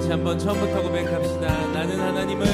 다시 한번 처음부터 고백합시다. 나는 하나님을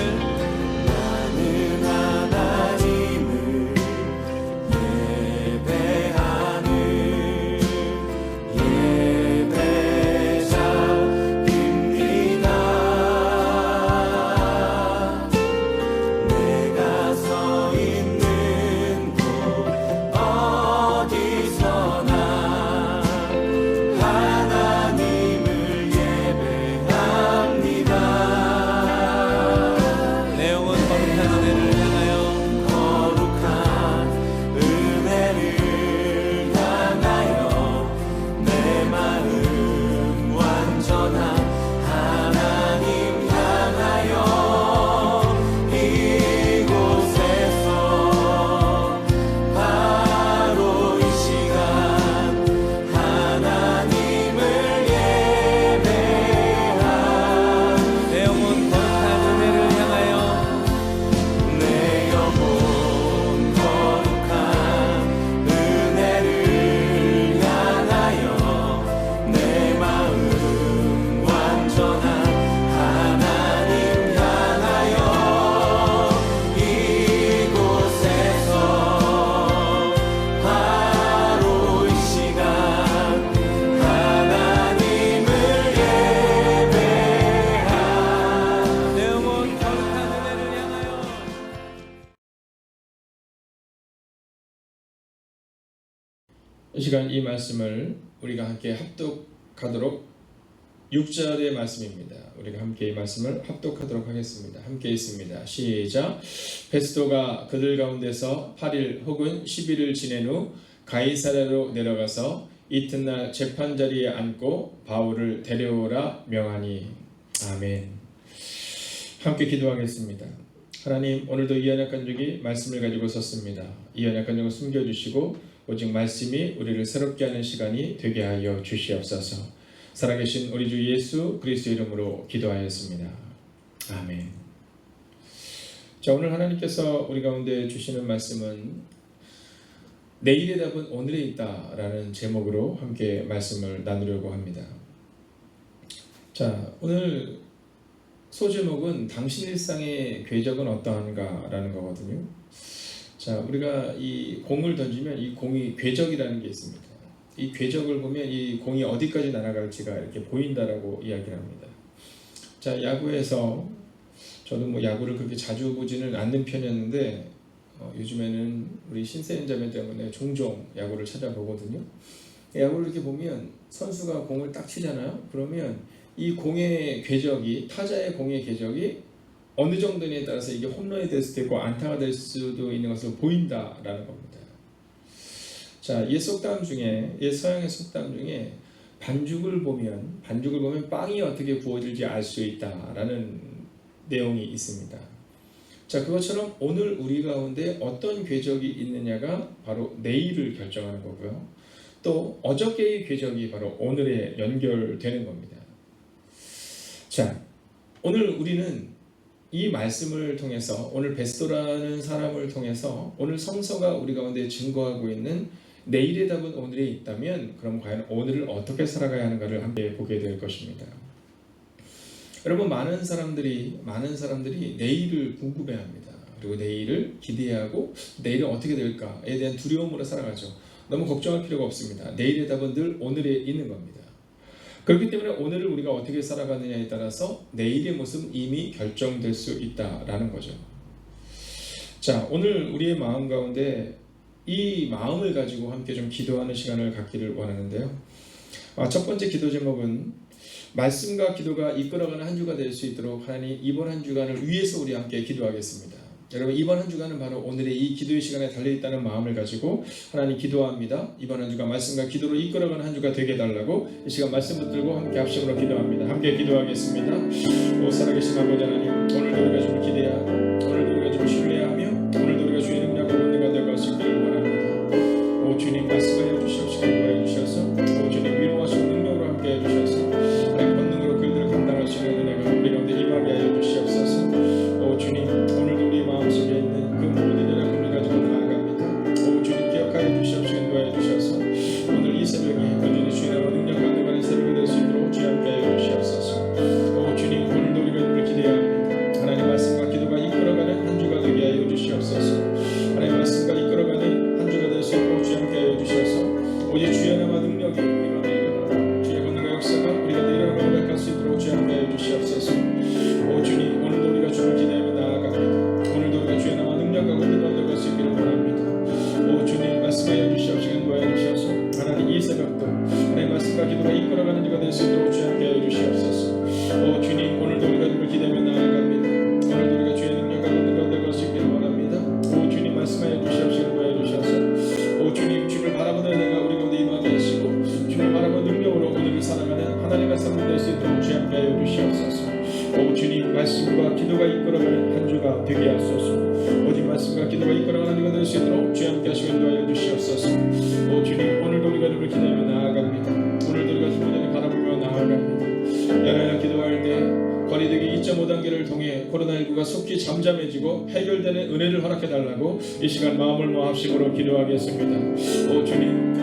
이 시간 이 말씀을 우리가 함께 합독하도록 6절의 말씀입니다. 우리가 함께 이 말씀을 합독하도록 하겠습니다. 함께 있습니다. 시작. 베스도가 그들 가운데서 8일 혹은 10일을 지낸 후 가이사랴로 내려가서 이튿날 재판 자리에 앉고 바울을 데려오라 명하니. 아멘. 함께 기도하겠습니다. 하나님, 오늘도 이 언약 간증이 말씀을 가지고 섰습니다. 이 언약 간증을 숨겨주시고 오직 말씀이 우리를 새롭게 하는 시간이 되게 하여 주시옵소서. 살아계신 우리 주 예수 그리스도 이름으로 기도하였습니다. 아멘. 자, 오늘 하나님께서 우리 가운데 주시는 말씀은 내일의 답은 오늘에 있다라는 제목으로 함께 말씀을 나누려고 합니다. 자, 오늘 소제목은 당신 일상의 궤적은 어떠한가라는 거거든요. 자, 우리가 이 공을 던지면 이 공이 궤적이라는 게 있습니다. 이 궤적을 보면 이 공이 어디까지 날아갈지가 이렇게 보인다라고 이야기를 합니다. 자, 야구에서 저도 뭐 야구를 그렇게 자주 보지는 않는 편이었는데 요즘에는 우리 신세인자매 때문에 종종 야구를 찾아보거든요. 야구를 이렇게 보면 선수가 공을 딱 치잖아요. 그러면 이 공의 궤적이, 타자의 공의 궤적이 어느 정도냐에 따라서 이게 홈런이 될 수도 있고 안타가 될 수도 있는 것으로 보인다라는 겁니다. 자, 옛 속담 중에, 옛 서양의 속담 중에 반죽을 보면 빵이 어떻게 구워질지 알 수 있다라는 내용이 있습니다. 자, 그것처럼 오늘 우리 가운데 어떤 궤적이 있느냐가 바로 내일을 결정하는 거고요. 또 어저께의 궤적이 바로 오늘에 연결되는 겁니다. 자, 오늘 우리는 이 말씀을 통해서, 오늘 베스도라는 사람을 통해서 오늘 성서가 우리 가운데 증거하고 있는 내일의 답은 오늘에 있다면 그럼 과연 오늘을 어떻게 살아가야 하는가를 함께 보게 될 것입니다. 여러분, 많은 사람들이 내일을 궁금해합니다. 그리고 내일을 기대하고 내일은 어떻게 될까에 대한 두려움으로 살아가죠. 너무 걱정할 필요가 없습니다. 내일의 답은 늘 오늘에 있는 겁니다. 그렇기 때문에 오늘을 우리가 어떻게 살아가느냐에 따라서 내일의 모습은 이미 결정될 수 있다라는 거죠. 자, 오늘 우리의 마음 가운데 이 마음을 가지고 함께 좀 기도하는 시간을 갖기를 원하는데요. 첫 번째 기도 제목은 말씀과 기도가 이끌어가는 한 주가 될 수 있도록 하나님 이번 한 주간을 위해서 우리 함께 기도하겠습니다. 여러분, 이번 한 주간은 바로 오늘의 이 기도의 시간에 달려있다는 마음을 가지고 하나님 기도합니다. 이번 한 주가 말씀과 기도로 이끌어가는 한 주가 되게 해달라고 이 시간 말씀 붙들고 함께 합심으로 기도합니다. 함께 기도하겠습니다. 오 살아계신 아버지 하나님, 오늘도 우리가 주를 기대하고 오늘도 우리가 주를 신뢰하며 오늘도 우리가 주의 능력으로 은혜가 될 것을 원합니다. 오 주님, 말씀하여 주시옵시고 도와해 주셔서 오 주님, 위로하시고 능력으로 함께 해주셔서 내 권능으로 그들을 감당할 수 있는 은혜가 우리 가운데 임하게 하여 주시옵소서. 오 주님, 오늘도 우리 마음속에 있는 그 모든 연약함을 가지고 나아갑니다. 오 주님, 기억하여 주시옵시고 도와해 주셔서 오늘 이 새벽이 여전히 주의 나라 능력 가능한 새벽이 될 수 있도록 주의 함께 하여 주시옵소서. 오 주님, 주시옵소서. 오 주님, 말씀과 기도가 이끌어가는 한 주가 되게 하소서. 오직 말씀과 기도가 이끌어가는 한 주가 될 수 있도록 주여 함께 하시고 인도하여 주시옵소서. 오 주님, 오늘도 우리가 주를 기다리며 나아갑니다. 오늘도 우리가 주님을 바라보며 나아갑니다. 연하여 기도할 때 거리두기 2.5단계를 통해 코로나19가 속히 잠잠해지고 해결되는 은혜를 허락해달라고 이 시간 마음을 모아 합심으로 기도하겠습니다. 오 주님,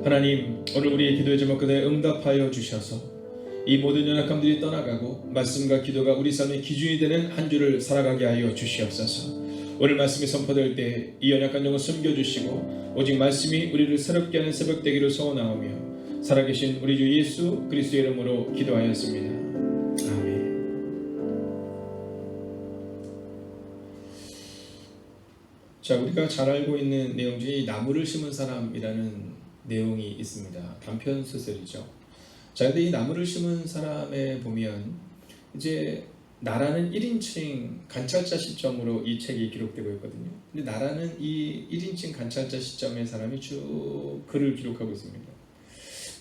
하나님, 오늘 우리의 기도의 제목 그대로 응답하여 주셔서 이 모든 연약함들이 떠나가고 말씀과 기도가 우리 삶의 기준이 되는 한 주를 살아가게 하여 주시옵소서. 오늘 말씀이 선포될 때 이 연약한 영을 숨겨주시고 오직 말씀이 우리를 새롭게 하는 새벽 되기를 소원하오며 살아계신 우리 주 예수 그리스도의 이름으로 기도하였습니다. 아멘. 자, 우리가 잘 알고 있는 내용 중에 나무를 심은 사람이라는 내용이 있습니다. 단편 소설이죠. 자, 근데 이 나무를 심은 사람에 보면 이제 나라는 1인칭 관찰자 시점으로 이 책이 기록되고 있거든요. 근데 나라는 이 1인칭 관찰자 시점의 사람이 쭉 글을 기록하고 있습니다.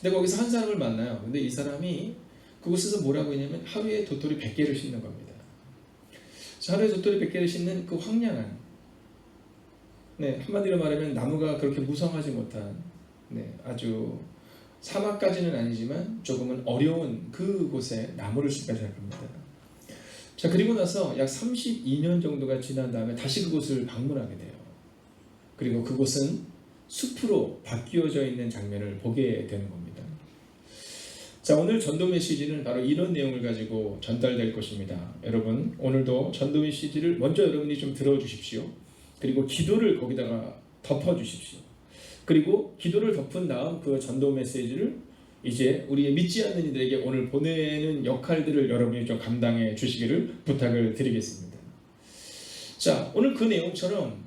근데 거기서 한 사람을 만나요. 근데 이 사람이 그곳에서 뭐라고 했냐면 하루에 도토리 100개를 심는 겁니다. 자, 하루에 도토리 100개를 심는 그 황량한, 한마디로 말하면 나무가 그렇게 무성하지 못한, 아주 사막까지는 아니지만 조금은 어려운 그곳에 나무를 심기 시작합니다. 자, 그리고 나서 약 32년 정도가 지난 다음에 다시 그곳을 방문하게 돼요. 그리고 그곳은 숲으로 바뀌어져 있는 장면을 보게 되는 겁니다. 자, 오늘 전도 메시지는 바로 이런 내용을 가지고 전달될 것입니다. 여러분, 오늘도 전도 메시지를 먼저 여러분이 좀 들어주십시오. 그리고 기도를 거기다가 덮어주십시오. 그리고 기도를 덮은 다음 그 전도 메시지를 이제 우리의 믿지 않는 이들에게 오늘 보내는 역할들을 여러분이 좀 감당해 주시기를 부탁을 드리겠습니다. 자, 오늘 그 내용처럼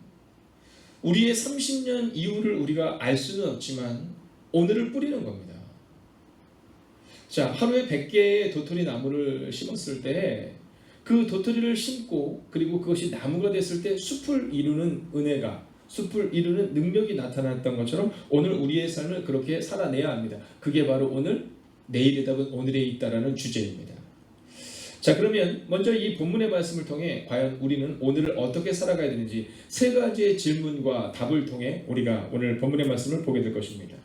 우리의 30년 이후를 우리가 알 수는 없지만 오늘을 뿌리는 겁니다. 자, 하루에 100개의 도토리 나무를 심었을 때 그 도토리를 심고 그리고 그것이 나무가 됐을 때 숲을 이루는 은혜가, 숲을 이루는 능력이 나타났던 것처럼 오늘 우리의 삶을 그렇게 살아내야 합니다. 그게 바로 오늘, 내일의 답은 오늘에 있다라는 주제입니다. 자, 그러면 먼저 이 본문의 말씀을 통해 과연 우리는 오늘을 어떻게 살아가야 되는지 세 가지의 질문과 답을 통해 우리가 오늘 본문의 말씀을 보게 될 것입니다.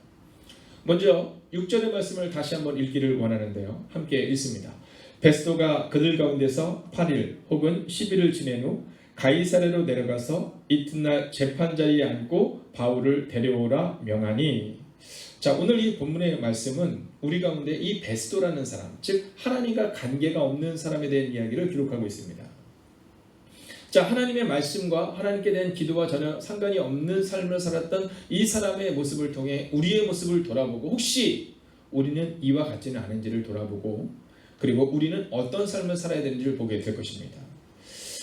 먼저 6절의 말씀을 다시 한번 읽기를 원하는데요. 함께 읽습니다. 베스도가 그들 가운데서 8일 혹은 10일을 지낸 후 가이사랴로 내려가서 이튿날 재판자리에 앉고 바울을 데려오라 명하니. 자, 오늘 이 본문의 말씀은 우리 가운데 이 베스도라는 사람, 즉 하나님과 관계가 없는 사람에 대한 이야기를 기록하고 있습니다. 자, 하나님의 말씀과 하나님께 대한 기도와 전혀 상관이 없는 삶을 살았던 이 사람의 모습을 통해 우리의 모습을 돌아보고 혹시 우리는 이와 같지는 않은지를 돌아보고 그리고 우리는 어떤 삶을 살아야 되는지를 보게 될 것입니다.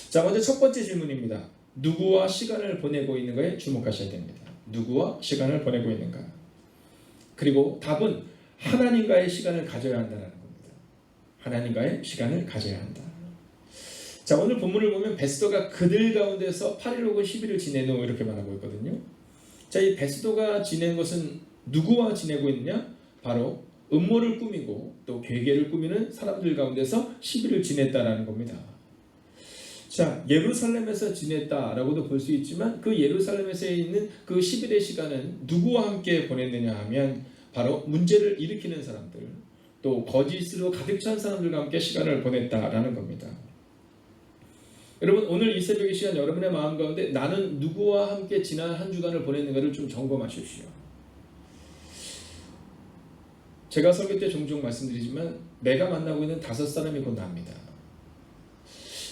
자, 먼저 첫 번째 질문입니다. 누구와 시간을 보내고 있는가에 주목하셔야 됩니다. 누구와 시간을 보내고 있는가? 그리고 답은 하나님과의 시간을 가져야 한다는 겁니다. 하나님과의 시간을 가져야 한다. 자, 오늘 본문을 보면 베스도가 그들 가운데서 8일 혹은 10일을 지낸 후 이렇게 말하고 있거든요. 자, 이 베스도가 지낸 것은 누구와 지내고 있느냐? 바로 음모를 꾸미고 또 괴계를 꾸미는 사람들 가운데서 10일을 지냈다라는 겁니다. 자, 예루살렘에서 지냈다라고도 볼 수 있지만 그 예루살렘에서 있는 그 10일의 시간은 누구와 함께 보냈느냐 하면 바로 문제를 일으키는 사람들, 또 거짓으로 가득 찬 사람들과 함께 시간을 보냈다라는 겁니다. 여러분 오늘 이 새벽의 시간 여러분의 마음 가운데 나는 누구와 함께 지난 한 주간을 보냈는가를 좀 점검하십시오. 제가 설교 때 종종 말씀드리지만 내가 만나고 있는 5사람이 곧 나입니다.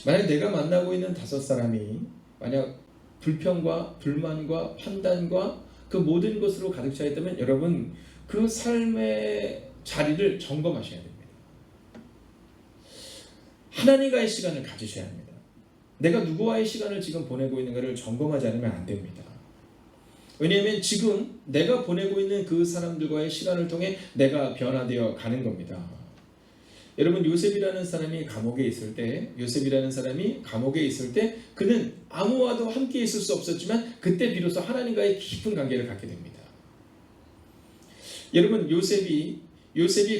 만약 내가 만나고 있는 5사람이 만약 불평과 불만과 판단과 그 모든 것으로 가득 차 있다면 여러분 그 삶의 자리를 점검하셔야 됩니다. 하나님과의 시간을 가지셔야 합니다. 내가 누구와의 시간을 지금 보내고 있는가를 점검하지 않으면 안 됩니다. 왜냐하면 지금 내가 보내고 있는 그 사람들과의 시간을 통해 내가 변화되어 가는 겁니다. 여러분 요셉이라는 사람이 감옥에 있을 때 그는 아무와도 함께 있을 수 없었지만 그때 비로소 하나님과의 깊은 관계를 갖게 됩니다. 여러분 요셉이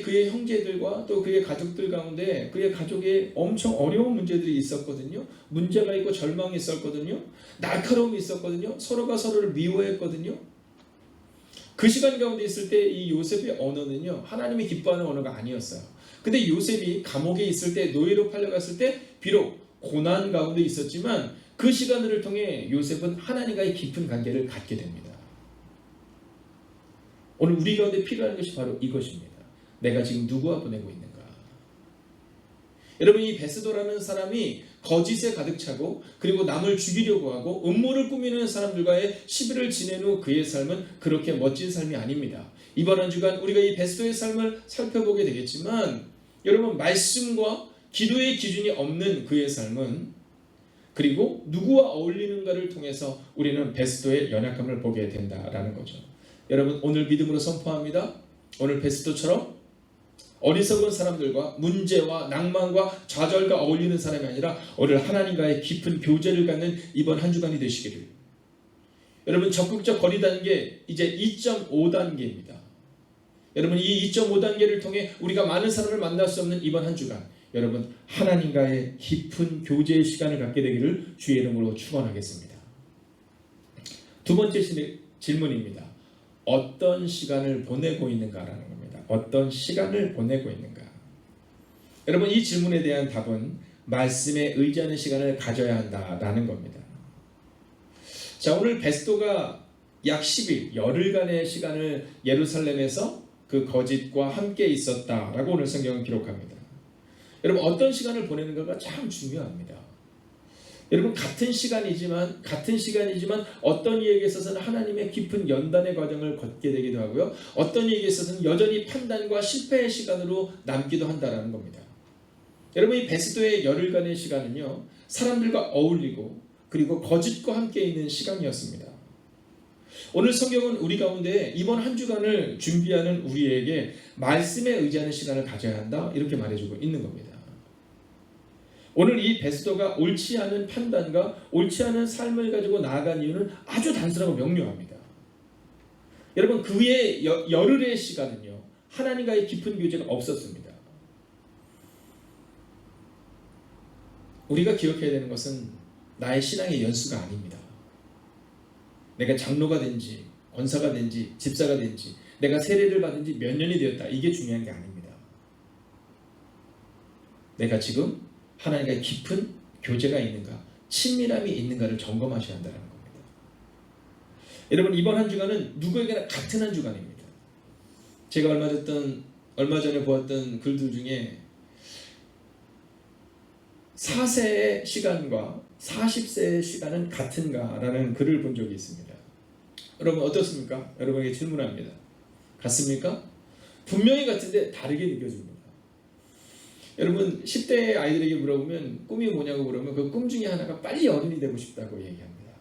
그의 형제들과 또 그의 가족들 가운데 그의 가족에 엄청 어려운 문제들이 있었거든요. 문제가 있고 절망이 있었거든요. 날카로움이 있었거든요. 서로가 서로를 미워했거든요. 그 시간 가운데 있을 때 이 요셉의 언어는요, 하나님이 기뻐하는 언어가 아니었어요. 근데 요셉이 감옥에 있을 때, 노예로 팔려갔을 때 비록 고난 가운데 있었지만 그 시간을 통해 요셉은 하나님과의 깊은 관계를 갖게 됩니다. 오늘 우리 가운데 필요한 것이 바로 이것입니다. 내가 지금 누구와 보내고 있는가? 여러분 이 베스도라는 사람이 거짓에 가득 차고 그리고 남을 죽이려고 하고 음모를 꾸미는 사람들과의 시비를 지낸 후 그의 삶은 그렇게 멋진 삶이 아닙니다. 이번 한 주간 우리가 이 베스도의 삶을 살펴보게 되겠지만 여러분 말씀과 기도의 기준이 없는 그의 삶은 그리고 누구와 어울리는가를 통해서 우리는 베스도의 연약함을 보게 된다라는 거죠. 여러분 오늘 믿음으로 선포합니다. 오늘 베스도처럼 어리석은 사람들과 문제와 낭만과 좌절과 어울리는 사람이 아니라 오늘 하나님과의 깊은 교제를 갖는 이번 한 주간이 되시기를. 여러분 적극적 거리 단계 이제 2.5단계입니다. 여러분 이 2.5단계를 통해 우리가 많은 사람을 만날 수 없는 이번 한 주간 여러분 하나님과의 깊은 교제의 시간을 갖게 되기를 주의 이름으로 축원하겠습니다. 두 번째 질문입니다. 어떤 시간을 보내고 있는가라는 겁니다. 어떤 시간을 보내고 있는가? 여러분 이 질문에 대한 답은 말씀에 의지하는 시간을 가져야 한다라는 겁니다. 자 오늘 베스도가 약 10일 열흘간의 시간을 예루살렘에서 그 거짓과 함께 있었다라고 오늘 성경은 기록합니다. 여러분 어떤 시간을 보내는가가 참 중요합니다. 여러분 같은 시간이지만 어떤 이에게 있어서는 하나님의 깊은 연단의 과정을 걷게 되기도 하고요. 어떤 이에게 있어서는 여전히 판단과 실패의 시간으로 남기도 한다는 겁니다. 여러분 이 베스도의 열흘간의 시간은요. 사람들과 어울리고 그리고 거짓과 함께 있는 시간이었습니다. 오늘 성경은 우리 가운데 이번 한 주간을 준비하는 우리에게 말씀에 의지하는 시간을 가져야 한다 이렇게 말해주고 있는 겁니다. 오늘 이 베스도가 옳지 않은 판단과 옳지 않은 삶을 가지고 나아간 이유는 아주 단순하고 명료합니다. 여러분 그의 열흘의 시간은요 하나님과의 깊은 교제가 없었습니다. 우리가 기억해야 되는 것은 나의 신앙의 연수가 아닙니다. 내가 장로가 된지 권사가 된지 집사가 된지 내가 세례를 받은 지 몇 년이 되었다 이게 중요한 게 아닙니다. 내가 지금 하나님과의 깊은 교제가 있는가 친밀함이 있는가를 점검하셔야 한다는 겁니다. 여러분 이번 한 주간은 누구에게나 같은 한 주간입니다. 제가 얼마 전에 보았던 글들 중에 4세의 시간과 40세의 시간은 같은가라는 글을 본 적이 있습니다. 여러분 어떻습니까? 여러분에게 질문합니다. 같습니까? 분명히 같은데 다르게 느껴집니다. 여러분 10대 아이들에게 물어보면 꿈이 뭐냐고 물어보면 그 꿈 중에 하나가 빨리 어른이 되고 싶다고 얘기합니다.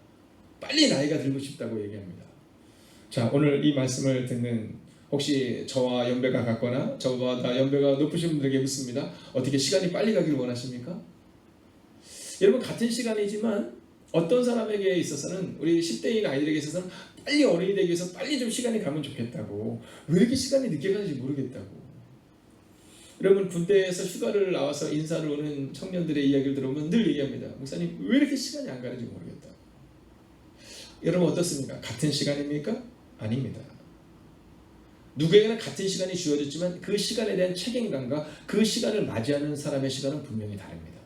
빨리 나이가 들고 싶다고 얘기합니다. 자 오늘 이 말씀을 듣는 혹시 저와 연배가 같거나 저보다 연배가 높으신 분들에게 묻습니다. 어떻게 시간이 빨리 가길 원하십니까? 여러분 같은 시간이지만 어떤 사람에게 있어서는 우리 10대인 아이들에게 있어서는 빨리 어른이 되기 위해서 빨리 좀 시간이 가면 좋겠다고 왜 이렇게 시간이 늦게 가는지 모르겠다고 여러분 군대에서 휴가를 나와서 인사를 오는 청년들의 이야기를 들어보면 늘 얘기합니다. 목사님 왜 이렇게 시간이 안 가는지 모르겠다. 여러분 어떻습니까? 같은 시간입니까? 아닙니다. 누구에게나 같은 시간이 주어졌지만 그 시간에 대한 책임감과 그 시간을 맞이하는 사람의 시간은 분명히 다릅니다.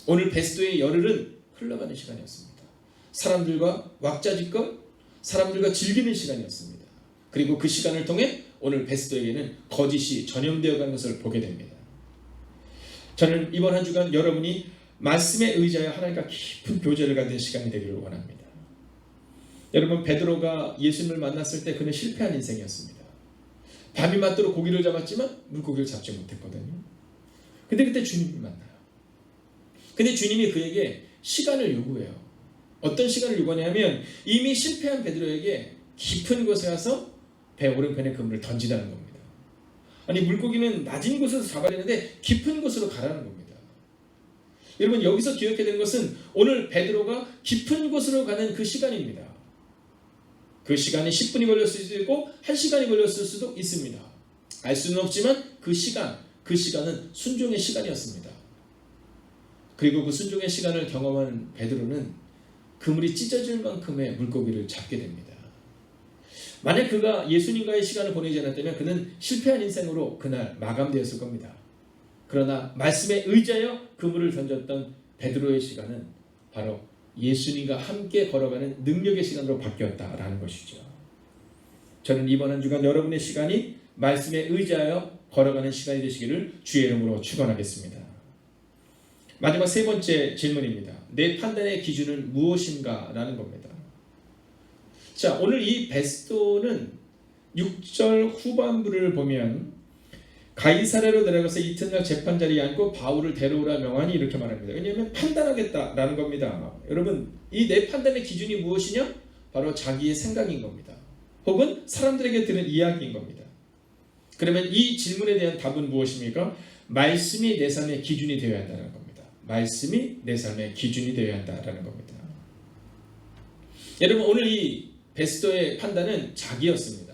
오늘 베스도의 열흘은 흘러가는 시간이었습니다. 사람들과 왁자지껄, 사람들과 즐기는 시간이었습니다. 그리고 그 시간을 통해 오늘 베스도에게는 거짓이 전염되어 가는 것을 보게 됩니다. 저는 이번 한 주간 여러분이 말씀에 의지하여 하나님과 깊은 교제를 갖는 시간이 되기를 원합니다. 여러분, 베드로가 예수님을 만났을 때 그는 실패한 인생이었습니다. 밤이 맞도록 고기를 잡았지만 물고기를 잡지 못했거든요. 근데 그때 주님을 만나요. 근데 주님이 그에게 시간을 요구해요. 어떤 시간을 요구하냐면 이미 실패한 베드로에게 깊은 곳에 가서 배 오른편에 그물을 던지라는 겁니다. 아니, 물고기는 낮은 곳에서 잡아야 되는데 깊은 곳으로 가라는 겁니다. 여러분, 여기서 기억해야 되는 것은 오늘 베드로가 깊은 곳으로 가는 그 시간입니다. 그 시간이 10분이 걸렸을 수도 있고 1시간이 걸렸을 수도 있습니다. 알 수는 없지만 그 시간은 순종의 시간이었습니다. 그리고 그 순종의 시간을 경험한 베드로는 그물이 찢어질 만큼의 물고기를 잡게 됩니다. 만약 그가 예수님과의 시간을 보내지 않았다면 그는 실패한 인생으로 그날 마감되었을 겁니다. 그러나 말씀에 의지하여 그물을 던졌던 베드로의 시간은 바로 예수님과 함께 걸어가는 능력의 시간으로 바뀌었다라는 것이죠. 저는 이번 한 주간 여러분의 시간이 말씀에 의지하여 걸어가는 시간이 되시기를 주의 이름으로 축원하겠습니다. 마지막 세 번째 질문입니다. 내 판단의 기준은 무엇인가? 라는 겁니다. 자, 오늘 이 베스도는 6절 후반부를 보면 가이사랴로 내려가서 이튿날 재판자리에 앉고 바울을 데려오라 명하니 이렇게 말합니다. 왜냐하면 판단하겠다라는 겁니다. 여러분, 이 내 판단의 기준이 무엇이냐? 바로 자기의 생각인 겁니다. 혹은 사람들에게 들은 이야기인 겁니다. 그러면 이 질문에 대한 답은 무엇입니까? 말씀이 내 삶의 기준이 되어야 한다는 겁니다. 말씀이 내 삶의 기준이 되어야 한다는 겁니다. 여러분, 오늘 이 베스도의 판단은 자기였습니다.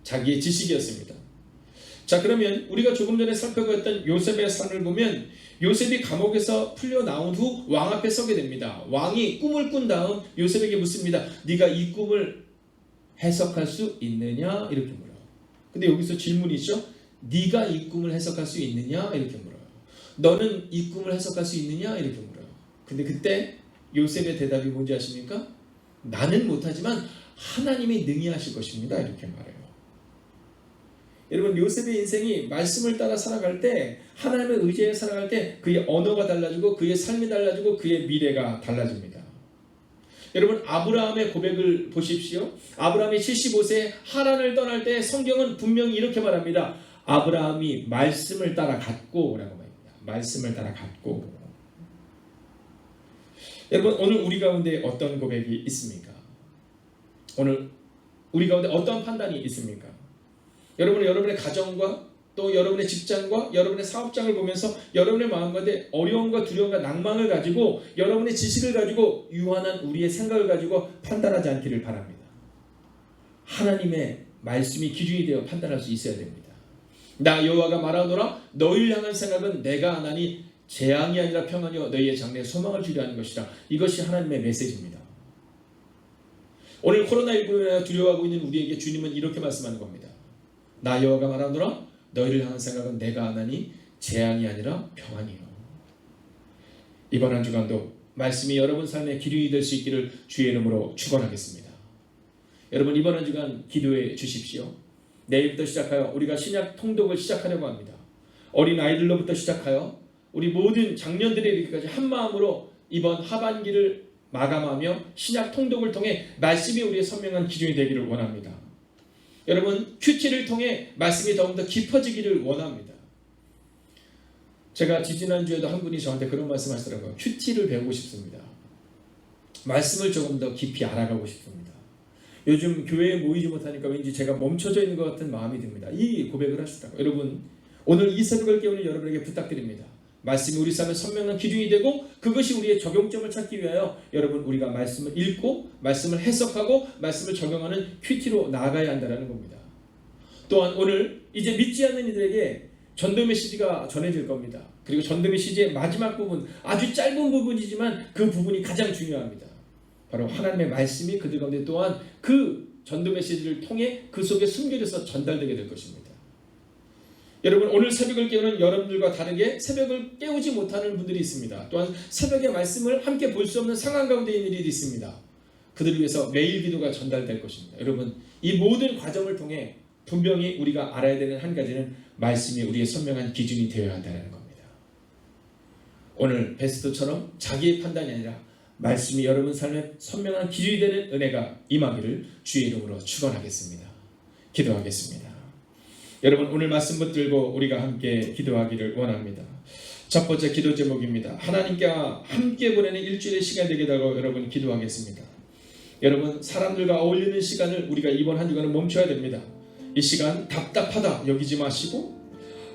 자기의 지식이었습니다. 자, 그러면 우리가 조금 전에 살펴봤던 요셉의 삶을 보면 요셉이 감옥에서 풀려 나온 후 왕 앞에 서게 됩니다. 왕이 꿈을 꾼 다음 요셉에게 묻습니다. 네가 이 꿈을 해석할 수 있느냐? 이렇게 물어요. 근데 여기서 질문이죠. 네가 이 꿈을 해석할 수 있느냐? 이렇게 물어요. 너는 이 꿈을 해석할 수 있느냐? 이렇게 물어요. 근데 그때 요셉의 대답이 뭔지 아십니까? 나는 못하지만 하나님이 능히 하실 것입니다. 이렇게 말해요. 여러분, 요셉의 인생이 말씀을 따라 살아갈 때, 하나님의 의지에 살아갈 때 그의 언어가 달라지고 그의 삶이 달라지고 그의 미래가 달라집니다. 여러분, 아브라함의 고백을 보십시오. 아브라함이 75세에 하란을 떠날 때 성경은 분명히 이렇게 말합니다. 아브라함이 말씀을 따라 갔고 라고 말합니다. 말씀을 따라 갔고. 여러분, 오늘 우리 가운데 어떤 고백이 있습니까? 오늘 우리 가운데 어떤 판단이 있습니까? 여러분은 여러분의 가정과 또 여러분의 직장과 여러분의 사업장을 보면서 여러분의 마음 가운데 어려움과 두려움과 낭만을 가지고 여러분의 지식을 가지고 유한한 우리의 생각을 가지고 판단하지 않기를 바랍니다. 하나님의 말씀이 기준이 되어 판단할 수 있어야 됩니다. 나 여호와가 말하노라 너희를 향한 생각은 내가 하나니 재앙이 아니라 평안이요 너희의 장래에 소망을 주려 하는 것이라. 이것이 하나님의 메시지입니다. 오늘 코로나19로 인하여 두려워하고 있는 우리에게 주님은 이렇게 말씀하는 겁니다. 나 여호와가 말하노라 너희를 향한 생각은 내가 하나니 재앙이 아니라 평안이요. 이번 한 주간도 말씀이 여러분 삶의 기준이 될 수 있기를 주의 이름으로 축원하겠습니다. 여러분, 이번 한 주간 기도해 주십시오. 내일부터 시작하여 우리가 신약 통독을 시작하려고 합니다. 어린 아이들로부터 시작하여 우리 모든 장년들에 이르기까지 한 마음으로 이번 하반기를 마감하며 신약 통독을 통해 말씀이 우리의 선명한 기준이 되기를 원합니다. 여러분, 큐티를 통해 말씀이 더욱더 깊어지기를 원합니다. 제가 지지난주에도 한 분이 저한테 그런 말씀 하시더라고요. 큐티를 배우고 싶습니다. 말씀을 조금 더 깊이 알아가고 싶습니다. 요즘 교회에 모이지 못하니까 왠지 제가 멈춰져 있는 것 같은 마음이 듭니다. 이 고백을 하시더라고요. 여러분, 오늘 이 새벽을 깨우는 여러분에게 부탁드립니다. 말씀이 우리 삶의 선명한 기준이 되고 그것이 우리의 적용점을 찾기 위하여 여러분, 우리가 말씀을 읽고 말씀을 해석하고 말씀을 적용하는 큐티로 나아가야 한다는 겁니다. 또한 오늘 이제 믿지 않는 이들에게 전도 메시지가 전해질 겁니다. 그리고 전도 메시지의 마지막 부분, 아주 짧은 부분이지만 그 부분이 가장 중요합니다. 바로 하나님의 말씀이 그들 가운데 또한 그 전도 메시지를 통해 그 속에 숨겨져서 전달되게 될 것입니다. 여러분 오늘 새벽을 깨우는 여러분들과 다르게 새벽을 깨우지 못하는 분들이 있습니다. 또한 새벽의 말씀을 함께 볼 수 없는 상황 가운데 있는 일이 있습니다. 그들을 위해서 매일 기도가 전달될 것입니다. 여러분 이 모든 과정을 통해 분명히 우리가 알아야 되는 한 가지는 말씀이 우리의 선명한 기준이 되어야 한다는 겁니다. 오늘 베스트처럼 자기의 판단이 아니라 말씀이 여러분 삶의 선명한 기준이 되는 은혜가 임하기를 주의 이름으로 축원하겠습니다. 기도하겠습니다. 여러분 오늘 말씀 붙들고 우리가 함께 기도하기를 원합니다. 첫 번째 기도 제목입니다. 하나님께 함께 보내는 일주일의 시간이 되게 달라고 여러분 기도하겠습니다. 여러분 사람들과 어울리는 시간을 우리가 이번 한 주간은 멈춰야 됩니다. 이 시간 답답하다 여기지 마시고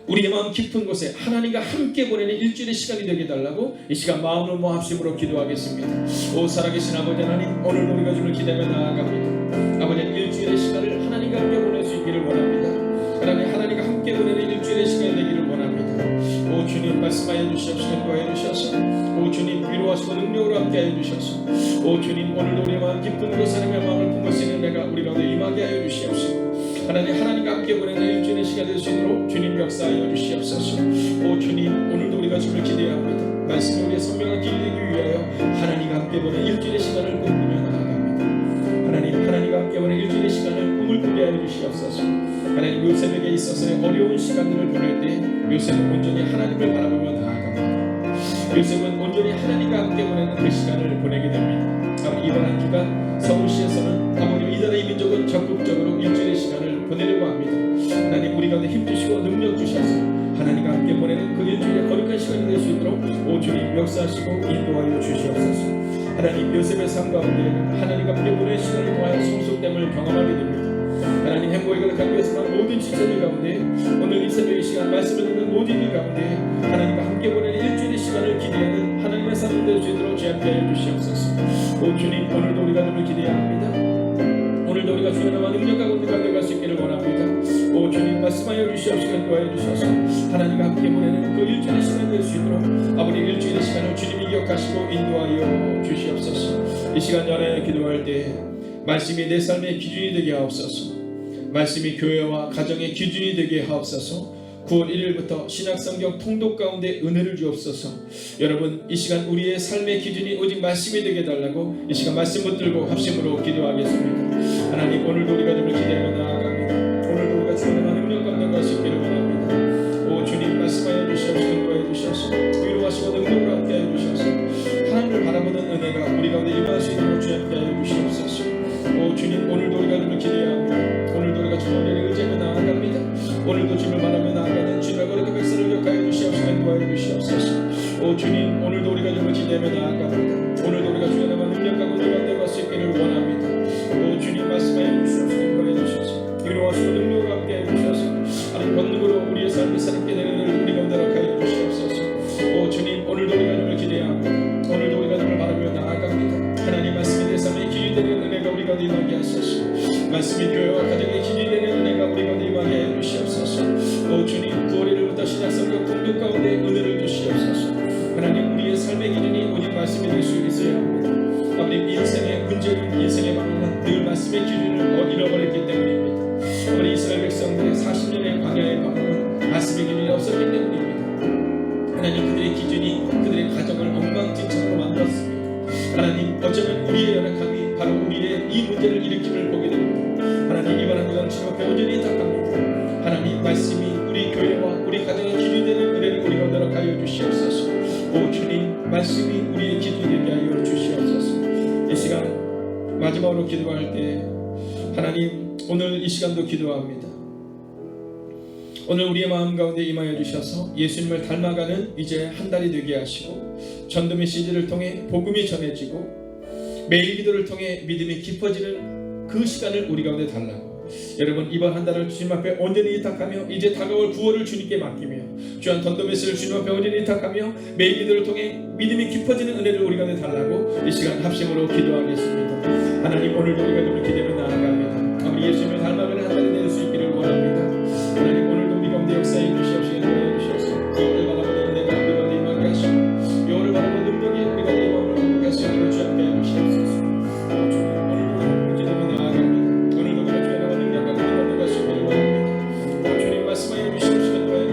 우리의 마음 깊은 곳에 하나님과 함께 보내는 일주일의 시간이 되게 달라고 이 시간 마음을 모합심으로 기도하겠습니다. 오 살아계신 아버지 하나님 오늘도 우리가 주를 기대하며 나아갑니다. 아버지 일주일의 시간을 하나님과 함께 보낼 수 있기를 원합니다. 하나님과 함께 보내는 일주일의 시간이 되기를 원합니다. 오 주님 말씀하여 주시옵시고 인도하여 주셔서 오 주님 위로하시고 능력으로 함께하여 주셔서 오 주님 오늘도 우리의 마음 깊은 곳에 하나님의 마음을 품으시는 내가 우리 가운데 임하게 하여 주시옵시고 하나님과 함께 보내는 일주일의 시간 될 수 있도록 주님 역사하여 주시옵소서. 오 주님 오늘도 우리가 주를 기대합니다. 말씀이 우리의 선명한 길이 되기 위하여 하나님과 함께 보내는 일주일의 시간을 꿈꾸며 나아갑니다. 하나님과 함께 보내는 일주일의 시간을 꿈을 꾸게 하여 주시옵소서. 하나님 요셉에게 있어서의 어려운 시간들을 보낼 때 요셉은 온전히 하나님을 바라보며 나아갑니다. 요셉은 온전히 하나님과 함께 보내는 그 시간을 보내게 됩니다. 아버지 이번 한 주간 서울시에서는 아버지 이달의 민족은 적극적으로 일주일의 시간을 보내려고 합니다. 하나님 우리 가운데 힘주시고 능력 주셔서 하나님과 함께 보내는 그 일주일의 거룩한 시간이 될 수 있도록 오 주님 역사하시고 인도하여 주시옵소서. 하나님 요셉의 삶 가운데 하나님과 함께 보내는 시간을 통하여 성숙됨을 경험하게 됩니다. 하나님 행복의 가득한 교회에서만 모든 지체들 가운데 오늘 이 새벽의 시간 말씀을 듣는 모든 일 가운데 하나님과 함께 보내는 일주일의 시간을 기대하는 하나님의 삶을 될 수 있도록 제한하여 주시옵소서. 오 주님 오늘도 우리가 주를 기대합니다. 오늘도 우리가 주의 나와 능력하고 우리 가운데 갈 수 있기를 원합니다. 오 주님 말씀하여 주시옵시고 인도하여 주셔서 하나님과 함께 보내는 그 일주일의 시간 될 수 있도록 아버지 일주일의 시간을 주님이 기억하시고 인도하여 주시옵소서. 이 시간 전에 기도할 때 말씀이 내 삶의 기준이 되게 하옵소서. 말씀이 교회와 가정의 기준이 되게 하옵소서. 9월 1일부터 신약성경 통독 가운데 은혜를 주옵소서. 여러분 이 시간 우리의 삶의 기준이 오직 말씀이 되게 달라고 이 시간 말씀 붙들고 합심으로 기도하겠습니다. 하나님 오늘도 우리가 주를 기대하며 나아갑니다. 오늘도 우리가 주의 능력 가운데 갈 수 있기를 원합니다. 오 주님 말씀하여 주시옵시고 인도하여 주셔서 위로하시고 능력으로 함께하여 주셔서 하나님을 바라보는 은혜가 우리 가운데 임할 수 있도록 주여 함께하여 주시옵소서. 오 주님 오늘도 우리가 주를 기대합니다. 오늘도 우리가 주님을 의지하며 나아갑니다. 오늘도 주님을 바라며 나아가는 주님의 거룩한 백성을 기억하여 주시옵시고 인도하여 주시옵소서. 오 주님 오늘도 우리가 주님을 기대하며 나아갑니다. 오늘도 우리가 주의 나만 능력하고 능력을 갈 수 있기를 원합니다. 오 주님 말씀하여 주시옵시고 인도하여 주셔서 위로하시고 능력으로 함께하여 주셔서 하나님 권능으로 우리의 삶이 새롭게 되는 일을 우리 가운데 하여 주시옵소서. 오 주님 오늘도 우리가 주님을 기대합니다. 오늘도 우리가 주님을 바라며 나아갑니다. 하나님 말씀이 내 삶의 기준이 되는 은혜가 우리 가운데 임하게 하소서. 말씀이 교회와 가정의 기준이 되는 은혜가 우리 가운데 임하게 해 주시옵소서. 오 주님 9월 1일부터 신약성경 통독 가운데 은혜를 주시옵소서. 하나님 우리의 삶의 기준이 오직 말씀이 될 수 있어야 합니다. 아버지 인생의 문제는 인생의 방법은 늘 말씀의 기준을 잃어버렸기 때문입니다. 우리 이스라엘 백성들의 40년의 광야의 방법은 말씀의 기준이 없었기 때문입니다. 하나님 그들의 기준이 그들의 가정을 엉망진창으로 만들었습니다. 하나님 어쩌면 우리의 연약함이 바로 우리의 이 문제를 일으킴을 보게 됩니다. 하나님 이번 한 주간 주님 앞에 온전히 답합니다. 하나님 말씀이 우리 교회와 우리 가정의 기준이 되는 은혜를 우리 가운데 하여 주시옵소서. 오 주님 말씀이 우리의 기준이 되게 하여 주시옵소서. 이 시간 마지막으로 기도할 때 하나님 오늘 이 시간도 기도합니다. 오늘 우리의 마음 가운데 임하여 주셔서 예수님을 닮아가는 이제 한 달이 되게 하시고 전도의 시즌을 통해 복음이 전해지고 매일 기도를 통해 믿음이 깊어지는 그 시간을 우리 가운데 달라고 여러분 이번 한 달을 주님 앞에 온전히 의탁하며 이제 다가올 9월을 주님께 맡기며 주한 던도메스를 주님 앞에 온전히 의탁하며 매일 기도를 통해 믿음이 깊어지는 은혜를 우리 가운데 달라고 이 시간 합심으로 기도하겠습니다. 하나님 오늘도 우리가 좀 기대로 나아갑니다. 아버지 예수님을 닮아가는 한 달이 될 수 있기를 원합니다. 하나님 오늘도 우리 가운데 역사해 주시옵시고 인도해 주셔서 여호를 바라보는 은혜가 우리 가운데 임하게 하시고 여호를 바라보는 능력이 우리 가운데 임함을 회복할 수 있도록 주 함께 해 주시옵소서. 주님 오늘도 기대로 나아갑니다. 오늘도 우리가 주의 나라 능력과 우리 가운데 갈 수 있기를 원합니다. 주님 말씀하여 주시옵시고 인도해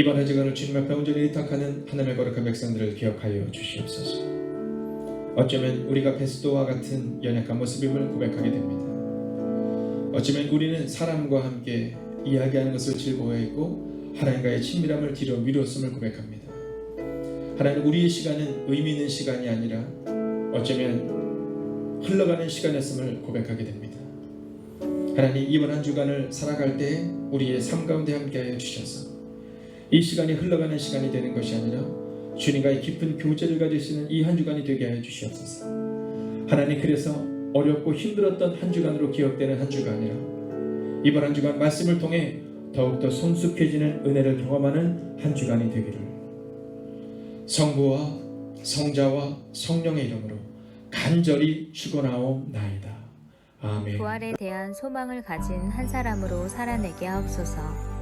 이번 한 주간을 주님 앞에 온전히 의탁하는 하나님의 거룩한 백성들을 기억하여 주시옵소서. 어쩌면 우리가 베스도와 같은 연약한 모습임을 고백하게 됩니다. 어쩌면 우리는 사람과 함께 이야기하는 것을 즐거워했고 하나님과의 친밀함을 뒤로 미뤘음을 고백합니다. 하나님, 우리의 시간은 의미 있는 시간이 아니라 어쩌면 흘러가는 시간이었음을 고백하게 됩니다. 하나님, 이번 한 주간을 살아갈 때 우리의 삶 가운데 함께하여 주셔서 이 시간이 흘러가는 시간이 되는 것이 아니라 주님과의 깊은 교제를 가질 수 있는 이 한 주간이 되게 하여 주시옵소서. 하나님, 그래서 어렵고 힘들었던 한 주간으로 기억되는 한 주가 아니라 이번 한 주간 말씀을 통해 더욱더 성숙해지는 은혜를 경험하는 한 주간이 되기를 성부와 성자와 성령의 이름으로 간절히 축원하옵나이다. 아멘. 부활에 대한 소망을 가진 한 사람으로 살아내게 하옵소서.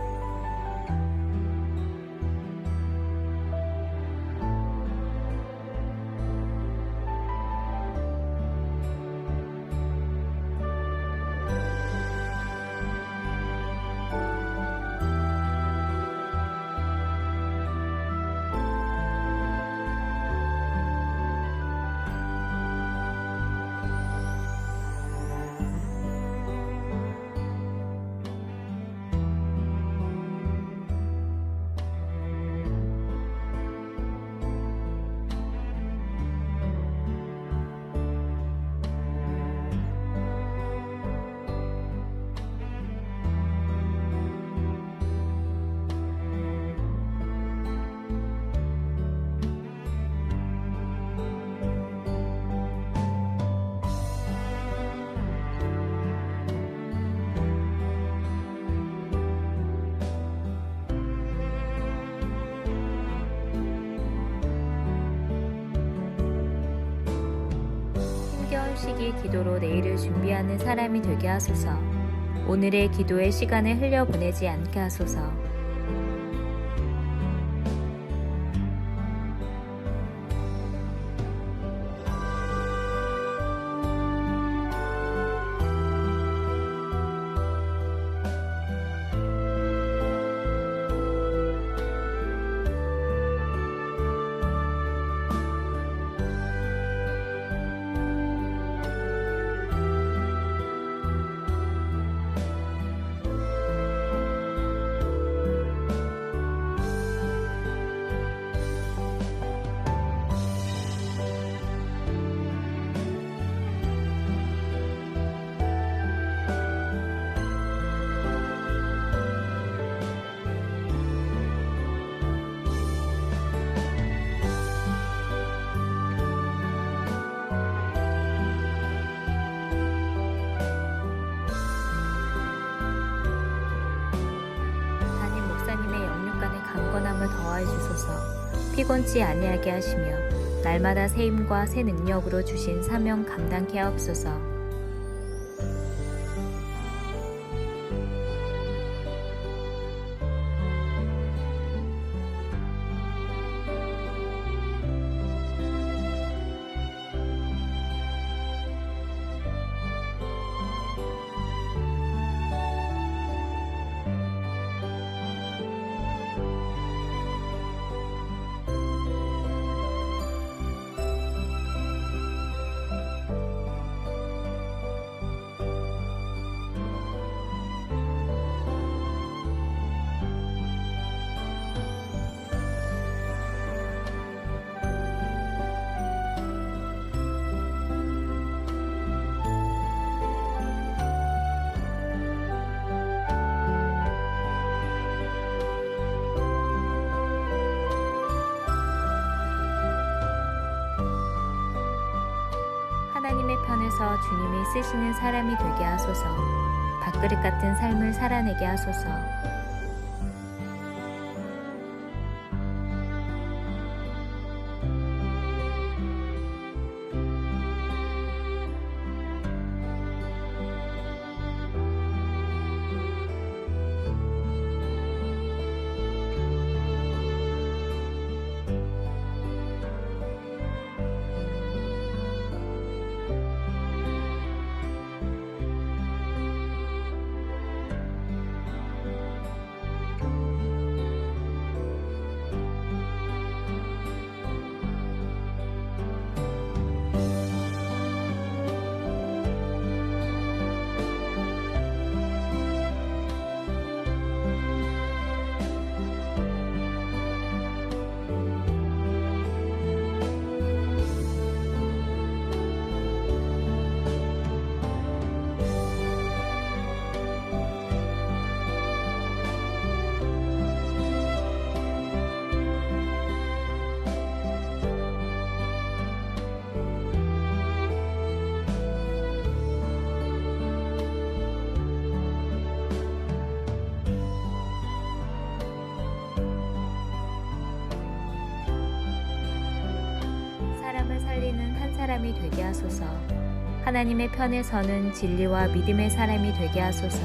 시기 기도로 내일을 준비하는 사람이 되게 하소서. 오늘의 기도의 시간을 흘려보내지 않게 하소서. 강건함을 더하여 주소서. 피곤치 아니하게 하시며 날마다 새 힘과 새 능력으로 주신 사명 감당케 하옵소서. 하나님의 편에서 주님이 쓰시는 사람이 되게 하소서. 밥그릇 같은 삶을 살아내게 하소서. 살리는 한 사람이 되게 하소서. 하나님의 편에 서는 진리와 믿음의 사람이 되게 하소서.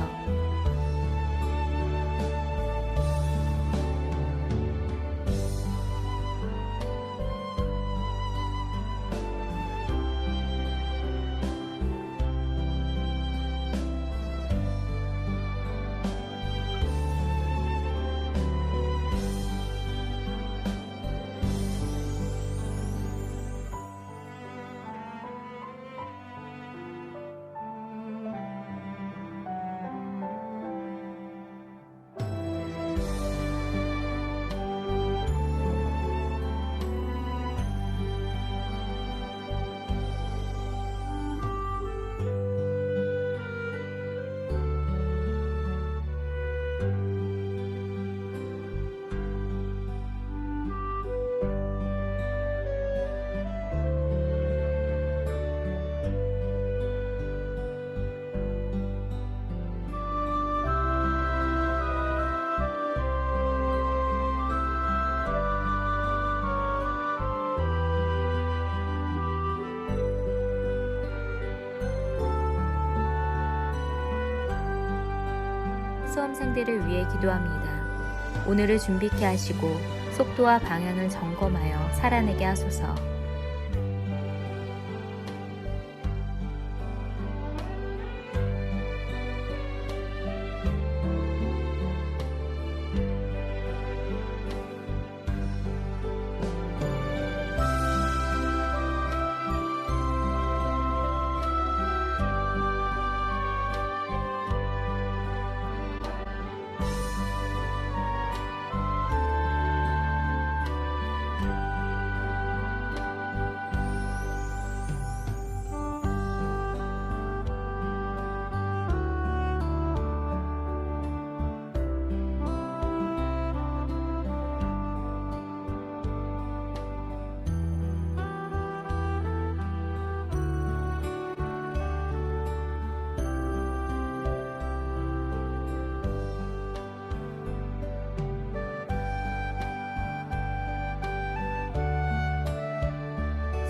수험생들을 위해 기도합니다. 오늘을 준비케 하시고 속도와 방향을 점검하여 살아내게 하소서.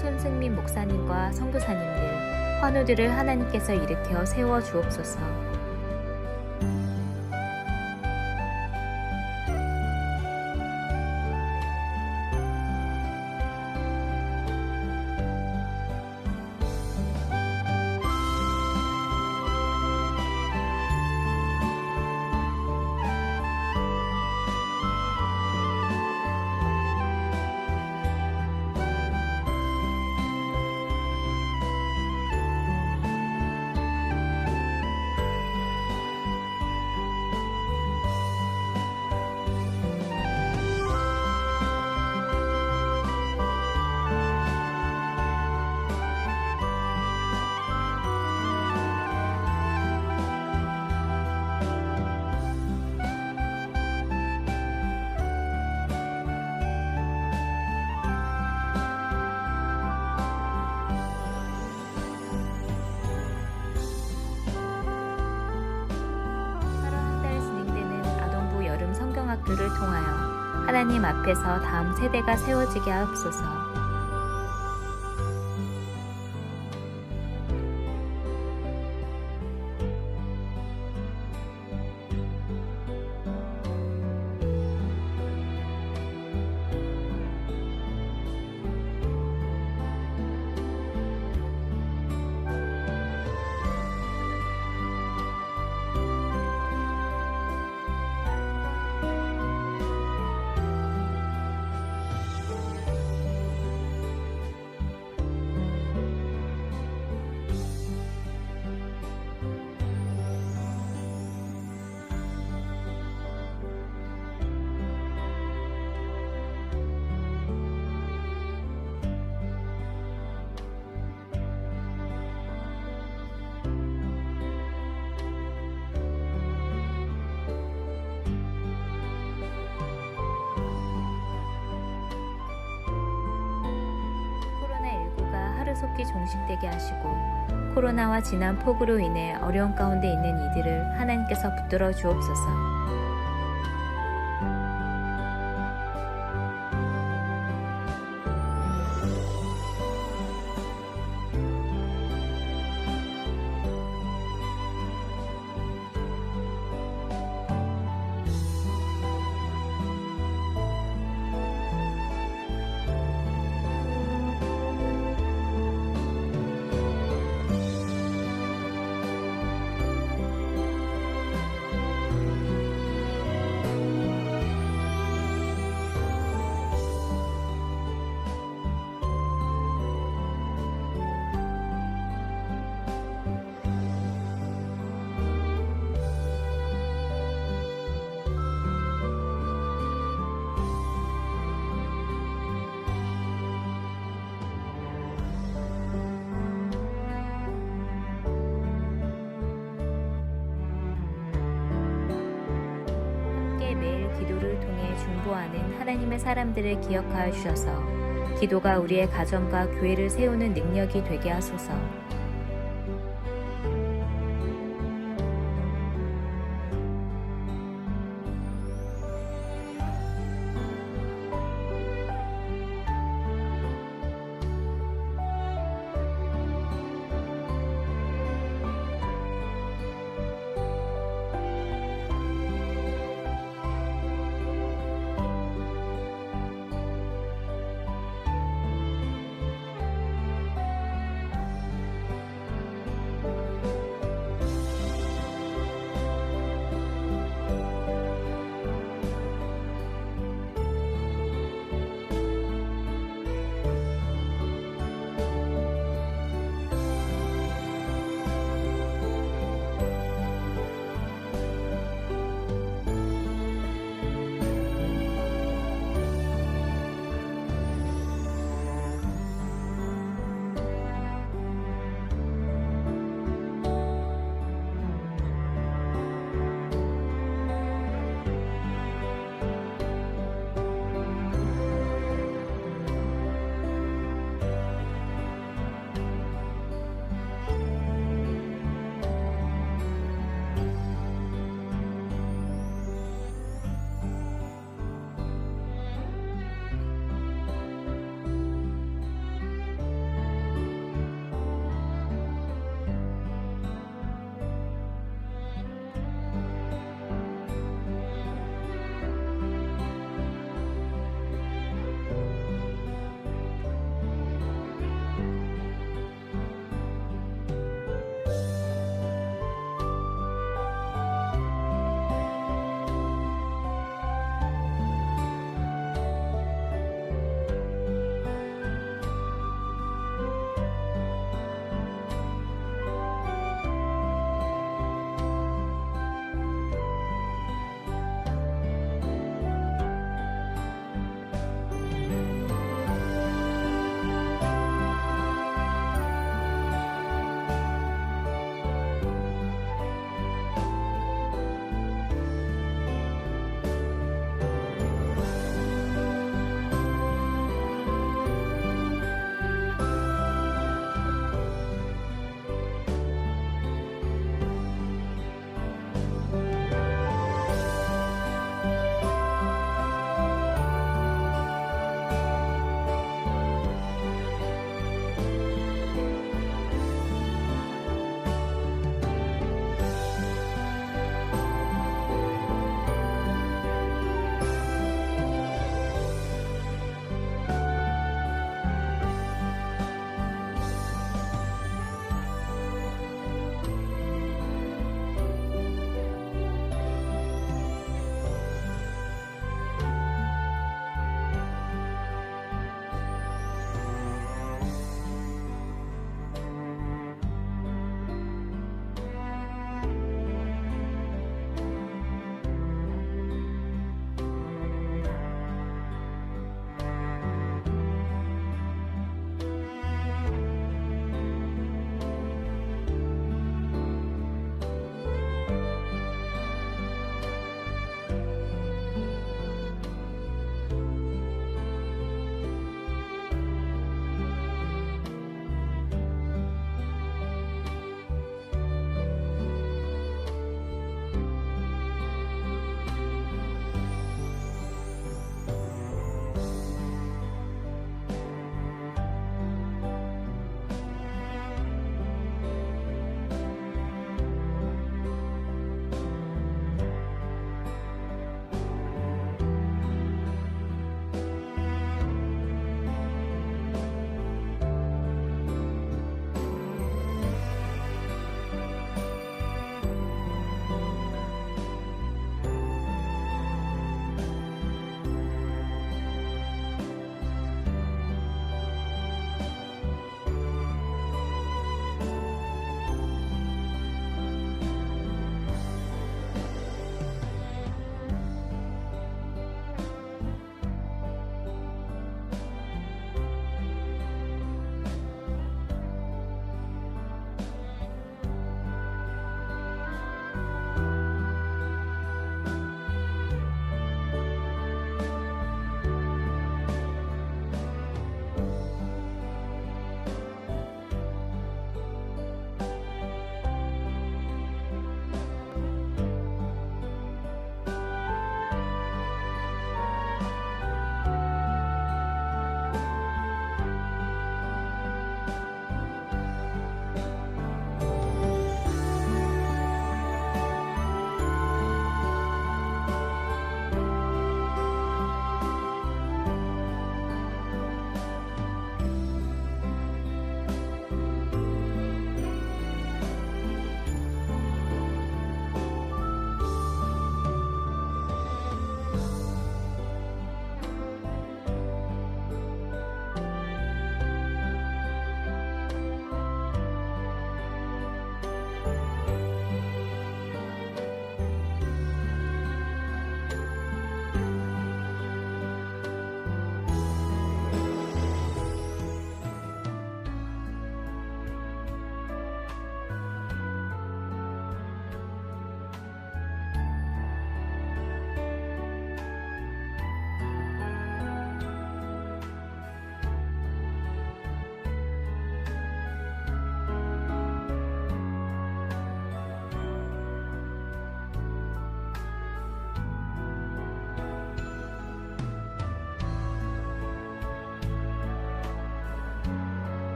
손승민 목사님과 선교사님들, 환우들을 하나님께서 일으켜 세워 주옵소서. 학교를 통하여 하나님 앞에서 다음 세대가 세워지게 하옵소서. 하루속히 종식되게 하시고 코로나와 지난 폭우로 인해 어려운 가운데 있는 이들을 하나님께서 붙들어 주옵소서. 기도를 통해 중보하는 하나님의 사람들을 기억하여 주셔서 기도가 우리의 가정과 교회를 세우는 능력이 되게 하소서.